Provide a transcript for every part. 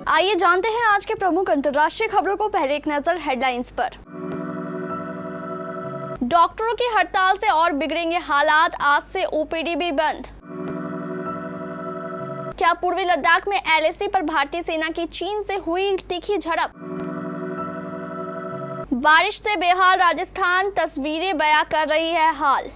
आइए जानते हैं आज के प्रमुख अंतर्राष्ट्रीय खबरों को। पहले एक नजर हेडलाइंस पर। डॉक्टरों की हड़ताल से और बिगड़ेंगे हालात, आज से ओपीडी भी बंद। क्या पूर्वी लद्दाख में एलएसी पर भारतीय सेना की चीन से हुई तीखी झड़प। बारिश से बेहाल राजस्थान, तस्वीरें बयां कर रही है हाल।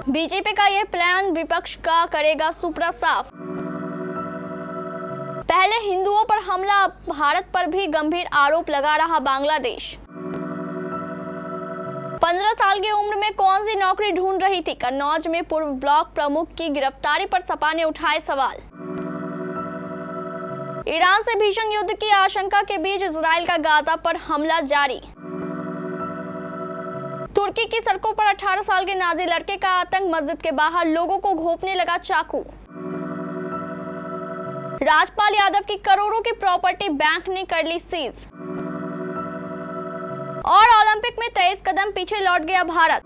बीजेपी का यह प्लान विपक्ष का करेगा सुपड़ा साफ। पहले हिंदुओं पर हमला, अब भारत पर भी गंभीर आरोप लगा रहा बांग्लादेश। 15 साल की उम्र में कौन सी नौकरी ढूंढ रही थी। कन्नौज में पूर्व ब्लॉक प्रमुख की गिरफ्तारी पर सपा ने उठाए सवाल। ईरान से भीषण युद्ध की आशंका के बीच इजराइल का गाजा पर हमला जारी। तुर्की की सड़कों पर 18 साल के नाजी लड़के का आतंक, मस्जिद के बाहर लोगों को घोंपने लगा चाकू। राजपाल यादव की करोड़ों की प्रॉपर्टी बैंक ने कर ली सीज। और ओलंपिक में 23 कदम पीछे लौट गया भारत।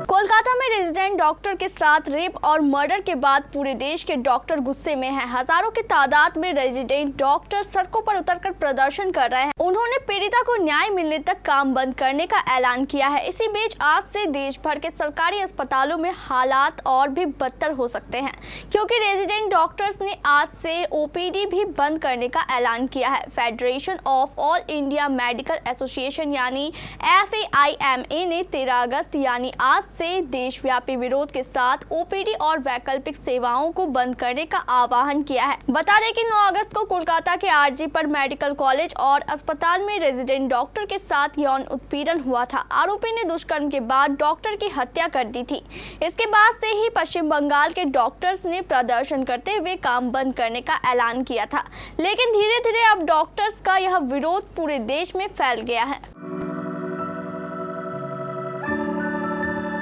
कोलकाता में रेजिडेंट डॉक्टर के साथ रेप और मर्डर के बाद पूरे देश के डॉक्टर गुस्से में हैं। हजारों की तादाद में रेजिडेंट डॉक्टर सड़कों पर उतरकर प्रदर्शन कर रहे हैं। उन्होंने पीड़िता को न्याय मिलने तक काम बंद करने का ऐलान किया है। इसी बीच आज से देश भर के सरकारी अस्पतालों में हालात और भी बदतर हो सकते हैं, क्योंकि रेजिडेंट डॉक्टर्स ने आज से ओपीडी भी बंद करने का ऐलान किया है। Federation of all India medical association यानी FAIMA ने 13 अगस्त यानी आज से देशव्यापी विरोध के साथ ओपीडी और वैकल्पिक सेवाओं को बंद करने का आह्वान किया है। बता दें कि 9 अगस्त को कोलकाता के आरजी पर मेडिकल कॉलेज और अस्पताल में रेजिडेंट डॉक्टर के साथ यौन उत्पीड़न हुआ था। आरोपी ने दुष्कर्म के बाद डॉक्टर की हत्या कर दी थी। इसके बाद से ही पश्चिम बंगाल के डॉक्टर्स ने प्रदर्शन करते हुए काम बंद करने का ऐलान किया था, लेकिन धीरे धीरे अब डॉक्टर्स का यह विरोध पूरे देश में फैल गया है।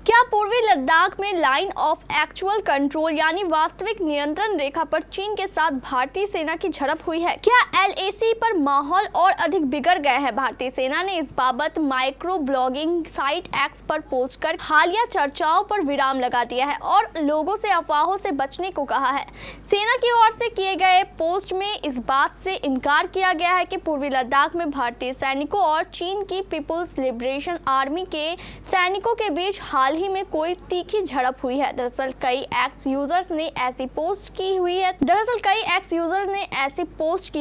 क्या पूर्वी लद्दाख में लाइन ऑफ एक्चुअल कंट्रोल यानी वास्तविक नियंत्रण रेखा पर चीन के साथ भारतीय सेना की झड़प हुई है? क्या LAC पर माहौल और अधिक बिगड़ गए हैं? भारतीय सेना ने इस बाबत माइक्रो ब्लॉगिंग साइट X पर पोस्ट कर हालिया चर्चाओं पर विराम लगा दिया है और लोगों से अफवाहों से बचने को कहा है। सेना की ओर से किए गए पोस्ट में इस बात से इनकार किया गया है कि पूर्वी लद्दाख में भारतीय सैनिकों और चीन की पीपुल्स लिबरेशन आर्मी के सैनिकों के बीच हाल ही में कोई तीखी झड़प हुई है। दरअसल कई एक्स यूजर्स ने ऐसी पोस्ट की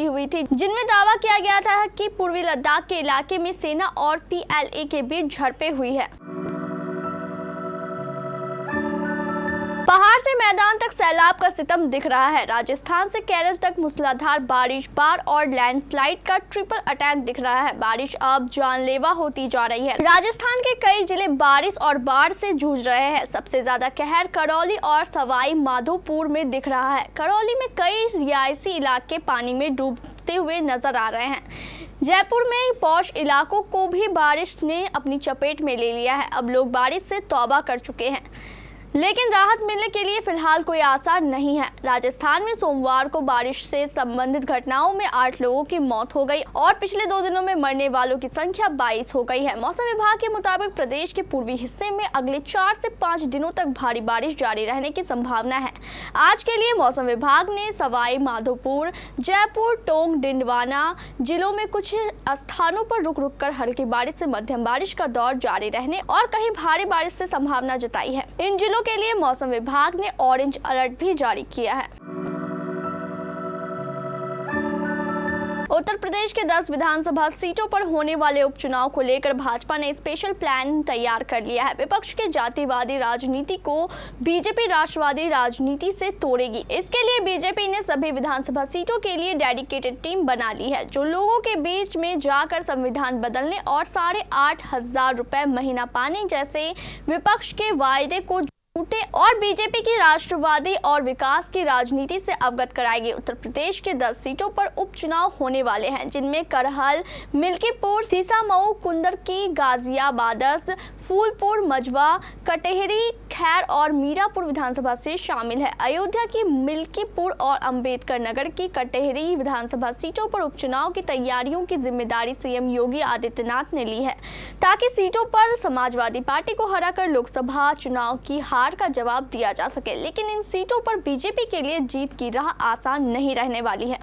हुई थी जिनमें दावा किया गया था कि पूर्वी लद्दाख के इलाके में सेना और PLA के बीच झड़पें हुई है। पहाड़ से मैदान तक सैलाब का सितम दिख रहा है। राजस्थान से केरल तक मूसलाधार बारिश, बाढ़ और लैंडस्लाइड का ट्रिपल अटैक दिख रहा है। बारिश अब जानलेवा होती जा रही है। राजस्थान के कई जिले बारिश और बाढ़ से जूझ रहे हैं। सबसे ज्यादा कहर करौली और सवाई माधोपुर में दिख रहा है। करौली में कई रिहायशी इलाके पानी में डूबते हुए नजर आ रहे हैं। जयपुर में पौष इलाकों को भी बारिश ने अपनी चपेट में ले लिया है। अब लोग बारिश से तौबा कर चुके हैं, लेकिन राहत मिलने के लिए फिलहाल कोई आसार नहीं है। राजस्थान में सोमवार को बारिश से संबंधित घटनाओं में 8 लोगों की मौत हो गई और पिछले 2 दिनों में मरने वालों की संख्या 22 हो गई है। मौसम विभाग के मुताबिक प्रदेश के पूर्वी हिस्से में अगले 4 से 5 दिनों तक भारी बारिश जारी रहने की संभावना है। आज के लिए मौसम विभाग ने सवाई माधोपुर, जयपुर, टोंक, डिंडवाना जिलों में कुछ स्थानों पर रुक रुक कर हल्की बारिश से मध्यम बारिश का दौर जारी रहने और कहीं भारी बारिश से संभावना जताई है। इन जिलों के लिए मौसम विभाग ने ऑरेंज अलर्ट भी जारी किया है। उत्तर प्रदेश के 10 विधानसभा सीटों पर होने वाले उपचुनाव को लेकर भाजपा ने स्पेशल प्लान तैयार कर लिया है। विपक्ष के जातिवादी राजनीति को बीजेपी राष्ट्रवादी राजनीति से तोड़ेगी। इसके लिए बीजेपी ने सभी विधानसभा सीटों के लिए डेडिकेटेड टीम बना ली है, जो लोगों के बीच में जाकर संविधान बदलने और 8,500 रुपए महीना पाने जैसे विपक्ष के वायदे को और बीजेपी की राष्ट्रवादी और विकास की राजनीति से अवगत कराएगी। उत्तर प्रदेश के 10 सीटों पर उपचुनाव होने वाले हैं, जिनमें करहल, मिल्कीपुर, सीसामऊ, कुंदरकी, गाजियाबाद, फूलपुर, मजवा, कटेहरी, खैर और मीरापुर विधानसभा सीट शामिल है। अयोध्या की मिल्कीपुर और अंबेडकर नगर की कटेहरी विधानसभा सीटों पर उपचुनाव की तैयारियों की जिम्मेदारी सीएम योगी आदित्यनाथ ने ली है, ताकि सीटों पर समाजवादी पार्टी को हराकर लोकसभा चुनाव की हार का जवाब दिया जा सके। लेकिन इन सीटों पर बीजेपी के लिए जीत की राह आसान नहीं रहने वाली है।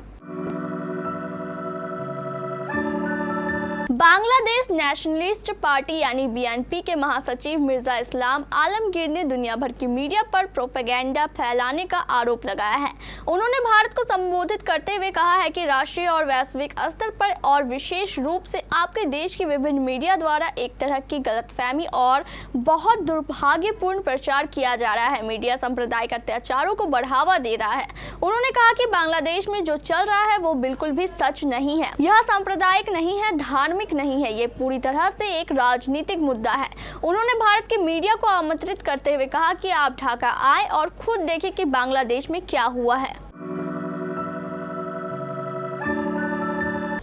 बांग्लादेश नेशनलिस्ट पार्टी यानी बीएनपी के महासचिव मिर्जा इस्लाम आलमगीर ने दुनिया भर की मीडिया पर प्रोपेगेंडा फैलाने का आरोप लगाया है। उन्होंने भारत को संबोधित करते हुए कहा है कि राष्ट्रीय और वैश्विक स्तर पर और विशेष रूप से आपके देश की विभिन्न मीडिया द्वारा एक तरह की गलतफहमी और बहुत दुर्भाग्यपूर्ण प्रचार किया जा रहा है। मीडिया सांप्रदायिक अत्याचारों को बढ़ावा दे रहा है। उन्होंने कहा कि बांग्लादेश में जो चल रहा है वो बिल्कुल भी सच नहीं है। यह सांप्रदायिक नहीं है, धार्मिक नहीं है, ये पूरी तरह से एक राजनीतिक मुद्दा है। उन्होंने भारत के मीडिया को आमंत्रित करते हुए कहा कि आप ढाका आए और खुद देखें कि बांग्लादेश में क्या हुआ है।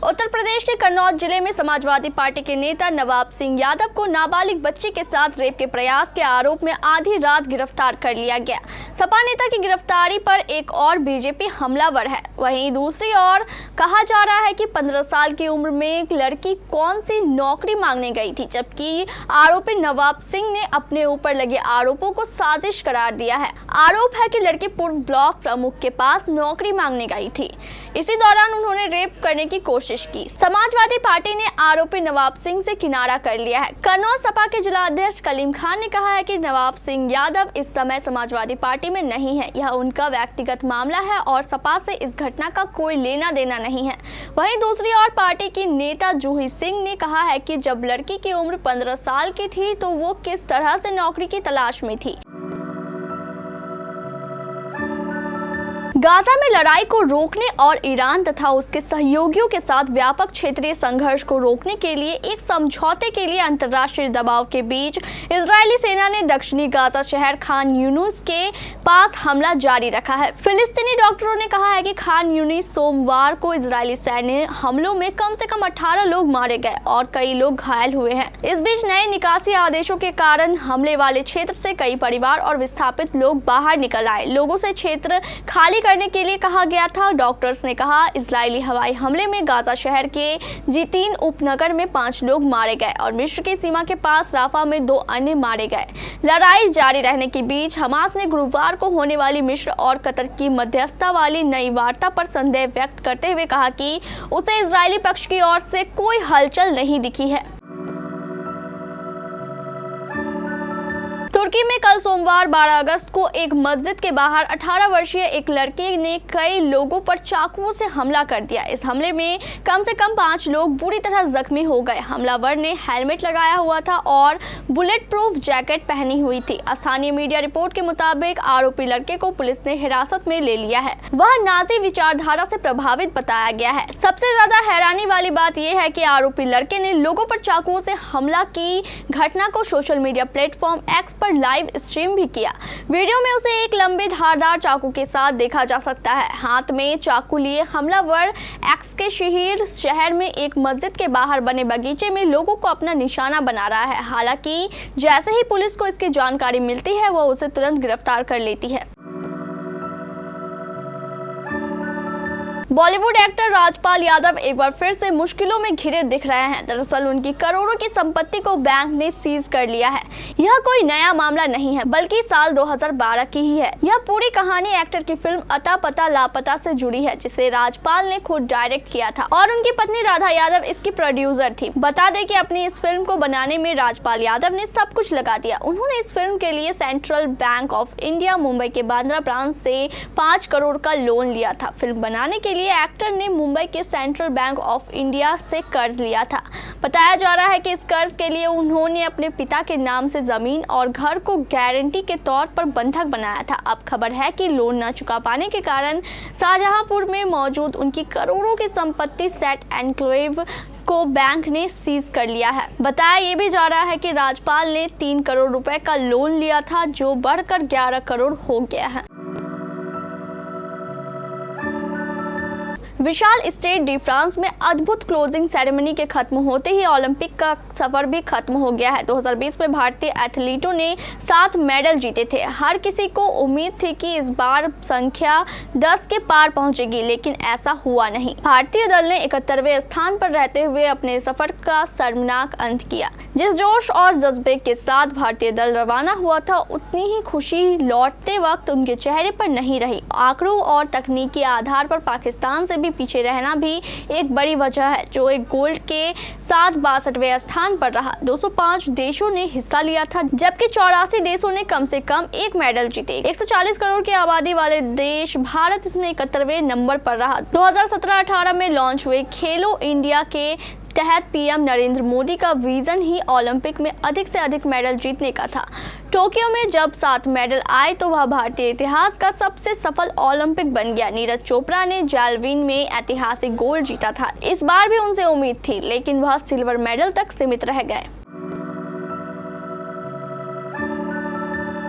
उत्तर प्रदेश के कन्नौज जिले में समाजवादी पार्टी के नेता नवाब सिंह यादव को नाबालिग बच्ची के साथ रेप के प्रयास के आरोप में आधी रात गिरफ्तार कर लिया गया। सपा नेता की गिरफ्तारी पर एक और बीजेपी हमलावर है। वहीं दूसरी ओर कहा जा रहा है कि 15 साल की उम्र में एक लड़की कौन सी नौकरी मांगने गई थी, जबकि आरोपी नवाब सिंह ने अपने ऊपर लगे आरोपों को साजिश करार दिया है। आरोप है कि लड़की पूर्व ब्लॉक प्रमुख के पास नौकरी मांगने गई थी। इसी दौरान उन्होंने रेप करने की कोशिश की। समाजवादी पार्टी ने आरोपी नवाब सिंह से किनारा कर लिया है। कन्नौज सपा के जिलाध्यक्ष कलीम खान ने कहा है कि नवाब सिंह यादव इस समय समाजवादी पार्टी में नहीं है। यह उनका व्यक्तिगत मामला है और सपा से इस घटना का कोई लेना देना नहीं है। वहीं दूसरी ओर पार्टी की नेता जूही सिंह ने कहा है कि जब लड़की की उम्र 15 साल की थी तो वो किस तरह से नौकरी की तलाश में थी। गाजा में लड़ाई को रोकने और ईरान तथा उसके सहयोगियों के साथ व्यापक क्षेत्रीय संघर्ष को रोकने के लिए एक समझौते के लिए अंतर्राष्ट्रीय दबाव के बीच इजरायली सेना ने दक्षिणी गाजा शहर खान यूनिस के पास हमला जारी रखा है। फिलिस्तीनी डॉक्टरों ने कहा है कि खान यूनिस सोमवार को इजरायली सैन्य हमलों में कम से कम 18 लोग मारे गए और कई लोग घायल हुए हैं। इस बीच नए निकासी आदेशों के कारण हमले वाले क्षेत्र से कई परिवार और विस्थापित लोग बाहर निकल आए। लोगों से क्षेत्र खाली करने के लिए कहा गया था। डॉक्टर्स ने कहा इजरायली हवाई हमले में गाजा शहर के G3 उपनगर में 5 लोग मारे गए और मिस्र की सीमा के पास राफा में 2 अन्य मारे गए। लड़ाई जारी रहने के बीच हमास ने गुरुवार को होने वाली मिस्र और कतर की मध्यस्थता वाली नई वार्ता पर संदेह व्यक्त करते हुए कहा कि उसे इजरायली पक्ष की ओर से कोई हलचल नहीं दिखी है। तुर्की में कल सोमवार 12 अगस्त को एक मस्जिद के बाहर 18 वर्षीय एक लड़के ने कई लोगों पर चाकुओं से हमला कर दिया। इस हमले में कम से कम 5 लोग बुरी तरह जख्मी हो गए। हमलावर ने हेलमेट लगाया हुआ था और बुलेट प्रूफ जैकेट पहनी हुई थी। स्थानीय मीडिया रिपोर्ट के मुताबिक आरोपी लड़के को पुलिस ने हिरासत में ले लिया है। वह नाजी विचारधारा से प्रभावित बताया गया है। सबसे ज्यादा हैरानी वाली बात यह है कि आरोपी लड़के ने लोगों पर चाकुओं से हमला की घटना को सोशल मीडिया प्लेटफॉर्म एक्स पर लाइव स्ट्रीम भी किया। वीडियो में उसे एक लंबे धारदार चाकू के साथ देखा जा सकता है। हाथ में चाकू लिए हमलावर एक्स के शहर में एक मस्जिद के बाहर बने बगीचे में लोगों को अपना निशाना बना रहा है। हालांकि जैसे ही पुलिस को इसकी जानकारी मिलती है वो उसे तुरंत गिरफ्तार कर लेती है। बॉलीवुड एक्टर राजपाल यादव एक बार फिर से मुश्किलों में घिरे दिख रहे हैं। दरअसल उनकी करोड़ों की संपत्ति को बैंक ने सीज कर लिया है। यह कोई नया मामला नहीं है, बल्कि साल 2012 की ही है। यह पूरी कहानी एक्टर की फिल्म अता पता लापता से जुड़ी है, जिसे राजपाल ने खुद डायरेक्ट किया था और उनकी पत्नी राधा यादव इसकी प्रोड्यूसर थी। बता दें कि अपनी इस फिल्म को बनाने में राजपाल यादव ने सब कुछ लगा दिया। उन्होंने इस फिल्म के लिए central bank of India Mumbai के बांद्रा ब्रांच से 5 करोड़ का लोन लिया था। फिल्म बनाने के लिए एक्टर ने मुंबई के सेंट्रल बैंक ऑफ इंडिया से कर्ज लिया था। बताया जा रहा है कि इस कर्ज के लिए उन्होंने अपने पिता के नाम से जमीन और घर को गारंटी के तौर पर बंधक बनाया था। अब खबर है कि लोन न चुका पाने के कारण शाहजहांपुर में मौजूद उनकी करोड़ों की संपत्ति सेट एनक्लेव को बैंक ने सीज कर लिया है। बताया ये भी जा रहा है कि राजपाल ने 3 करोड़ रुपए का लोन लिया था, जो बढ़कर 11 करोड़ हो गया है। विशाल स्टेड डी फ्रांस में अद्भुत क्लोजिंग सेरेमनी के खत्म होते ही ओलंपिक का सफर भी खत्म हो गया है। 2020 में भारतीय एथलीटों ने 7 मेडल जीते थे। हर किसी को उम्मीद थी कि इस बार संख्या 10 के पार पहुंचेगी, लेकिन ऐसा हुआ नहीं। भारतीय दल ने 71वें स्थान पर रहते हुए अपने सफर का शर्मनाक अंत किया। जिस जोश और जज्बे के साथ भारतीय दल रवाना हुआ था, उतनी ही खुशी लौटते वक्त उनके चेहरे पर नहीं रही। आंकड़ों और तकनीकी आधार पर पाकिस्तान से भी पीछे रहना भी एक बड़ी वजह है, जो एक गोल्ड के साथ 62वें स्थान पर रहा। 205 देशों ने हिस्सा लिया था, जबकि 84 देशों ने कम से कम एक मेडल जीते। 140 करोड़ की आबादी वाले देश भारत इसमें 71वें नंबर पर रहा। 2017-18 में लॉन्च हुए खेलो इंडिया के तहत पीएम नरेंद्र मोदी का विजन ही ओलंपिक में अधिक से अधिक मेडल जीतने का था। टोक्यो में जब 7 मेडल आए तो वह भारतीय इतिहास का सबसे सफल ओलंपिक बन गया। नीरज चोपड़ा ने जैवलिन में ऐतिहासिक गोल्ड जीता था। इस बार भी उनसे उम्मीद थी, लेकिन वह सिल्वर मेडल तक सीमित रह गए।